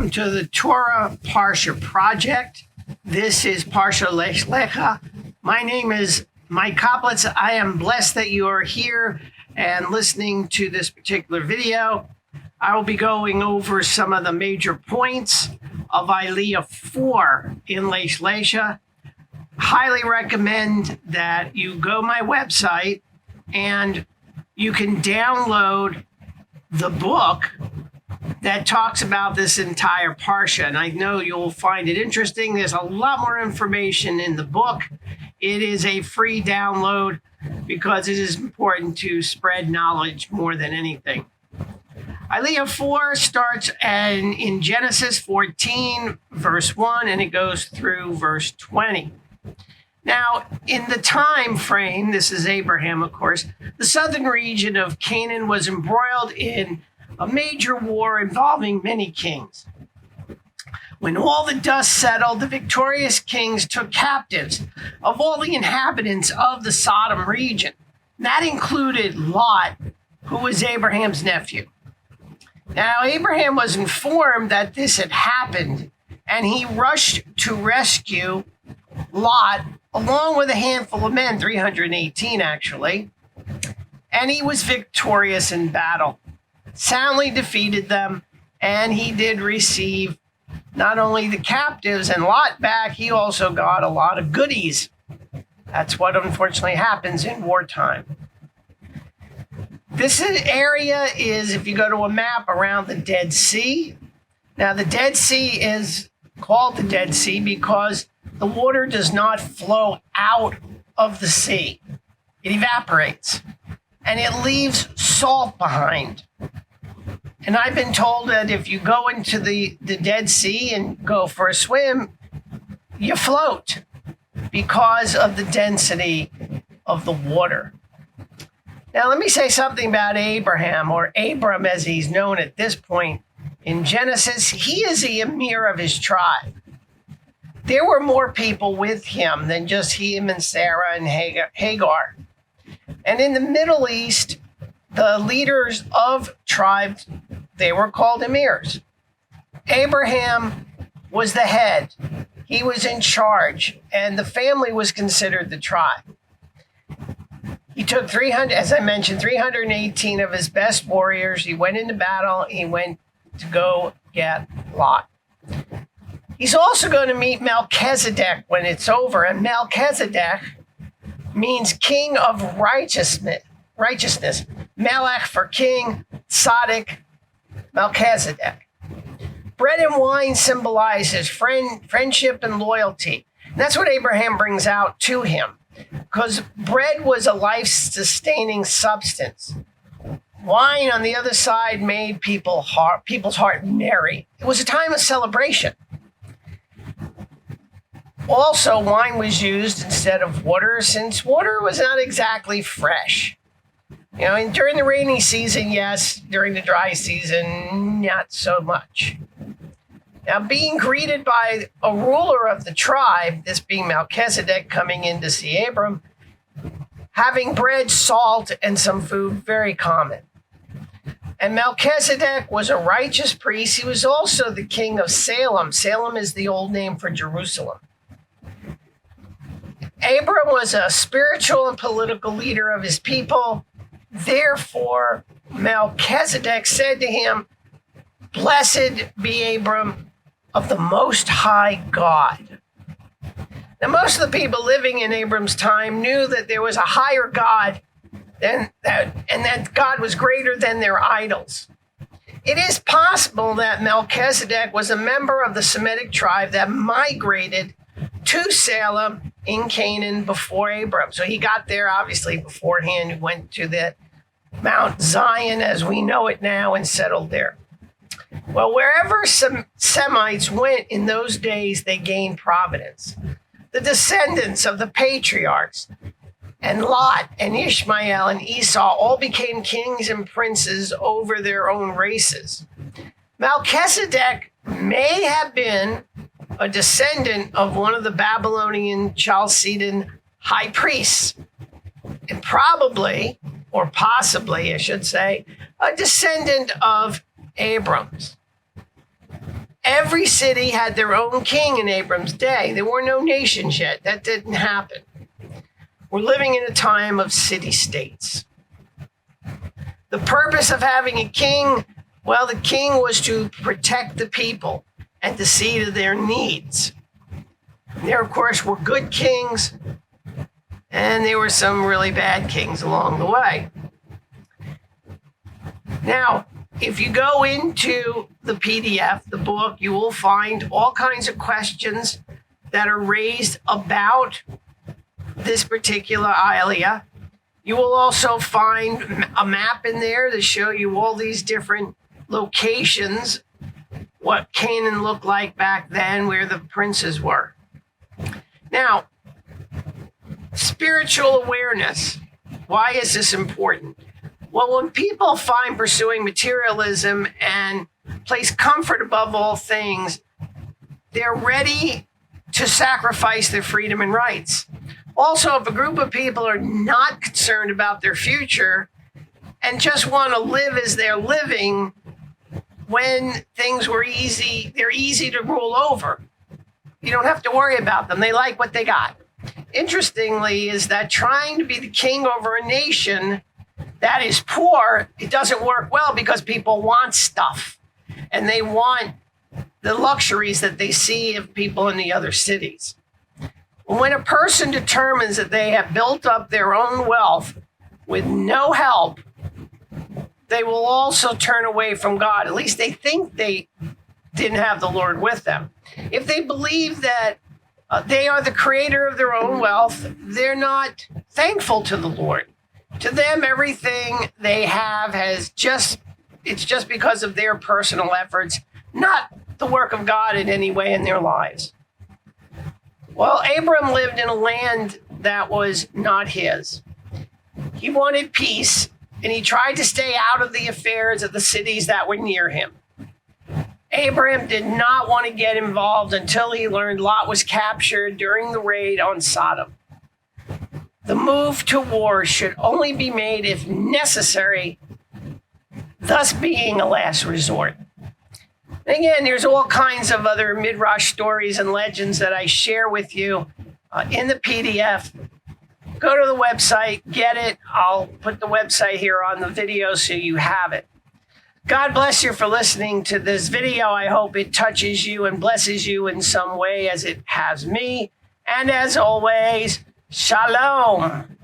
welcome to the Torah Parsha Project. This is Parsha Lech Lecha. My name is Mike Koplitz. I am blessed that you are here and listening to this particular video. I will be going over some of the major points of Aliyah 4 in Lech Lecha. Highly recommend that you go my website and you can download the book that talks about this entire Parsha. And I know you'll find it interesting. There's a lot more information in the book. It is a free download because it is important to spread knowledge more than anything. Aliyah 4 starts in Genesis 14, verse 1, and it goes through verse 20. Now, in the time frame, this is Abraham, of course, the southern region of Canaan was embroiled in a major war involving many kings. When all the dust settled, the victorious kings took captives of all the inhabitants of the Sodom region. That included Lot, who was Abraham's nephew. Now, Abraham was informed that this had happened, and he rushed to rescue Lot, along with a handful of men, 318 actually, and he was victorious in battle, soundly defeated them, and he did receive not only the captives and Lot back, he also got a lot of goodies. That's what unfortunately happens in wartime. This area is, if you go to a map, around the Dead Sea. Now, the Dead Sea is called the Dead Sea because the water does not flow out of the sea. It evaporates, and it leaves salt behind. And I've been told that if you go into the Dead Sea and go for a swim, you float because of the density of the water. Now, let me say something about Abraham, or Abram as he's known at this point in Genesis. He is the emir of his tribe. There were more people with him than just him and Sarah and Hagar. And in the Middle East, the leaders of tribes, they were called emirs. Abraham was the head. He was in charge, and the family was considered the tribe. He took 318 of his best warriors. He went into battle. He went to go get Lot. He's also going to meet Melchizedek when it's over, and Melchizedek means king of righteousness. Melech for king, Tzaddik, Melchizedek. Bread and wine symbolizes friendship and loyalty. And that's what Abraham brings out to him, because bread was a life-sustaining substance. Wine, on the other side, made people's heart merry. It was a time of celebration. Also, wine was used instead of water, since water was not exactly fresh. You know, and during the rainy season, yes. During the dry season, not so much. Now, being greeted by a ruler of the tribe, this being Melchizedek coming in to see Abram, having bread, salt, and some food, very common. And Melchizedek was a righteous priest. He was also the king of Salem. Salem is the old name for Jerusalem. Abram was a spiritual and political leader of his people. Therefore, Melchizedek said to him, "Blessed be Abram of the Most High God." Now, most of the people living in Abram's time knew that there was a higher God than that, and that God was greater than their idols. It is possible that Melchizedek was a member of the Semitic tribe that migrated to Salem in Canaan before Abram. So he got there obviously beforehand. He went to the Mount Zion as we know it now and settled there. Well, wherever some Semites went in those days, they gained prominence. The descendants of the patriarchs and Lot and Ishmael and Esau all became kings and princes over their own races. Melchizedek may have been a descendant of one of the Babylonian Chalcedon high priests, and probably, or possibly, I should say, a descendant of Abram's. Every city had their own king in Abram's day. There were no nations yet. That didn't happen. We're living in a time of city-states. The purpose of having a king, well, the king was to protect the people and to see to their needs. There, of course, were good kings, and there were some really bad kings along the way. Now, if you go into the PDF, the book, you will find all kinds of questions that are raised about this particular Aliyah. You will also find a map in there to show you all these different locations, what Canaan looked like back then, where the princes were. Now, spiritual awareness. Why is this important? Well, when people find pursuing materialism and place comfort above all things, they're ready to sacrifice their freedom and rights. Also, if a group of people are not concerned about their future and just want to live as they're living, when things were easy, they're easy to rule over. You don't have to worry about them. They like what they got. Interestingly, is that trying to be the king over a nation that is poor, it doesn't work well because people want stuff and they want the luxuries that they see of people in the other cities. When a person determines that they have built up their own wealth with no help, they will also turn away from God. At least they think they didn't have the Lord with them. If they believe that they are the creator of their own wealth, they're not thankful to the Lord. To them, everything they have it's just because of their personal efforts, not the work of God in any way in their lives. Well, Abram lived in a land that was not his. He wanted peace, and he tried to stay out of the affairs of the cities that were near him. Abram did not want to get involved until he learned Lot was captured during the raid on Sodom. The move to war should only be made if necessary, thus being a last resort. Again, there's all kinds of other midrash stories and legends that I share with you in the PDF. Go to the website, get it. I'll put the website here on the video so you have it. God bless you for listening to this video. I hope it touches you and blesses you in some way as it has me. And as always, Shalom.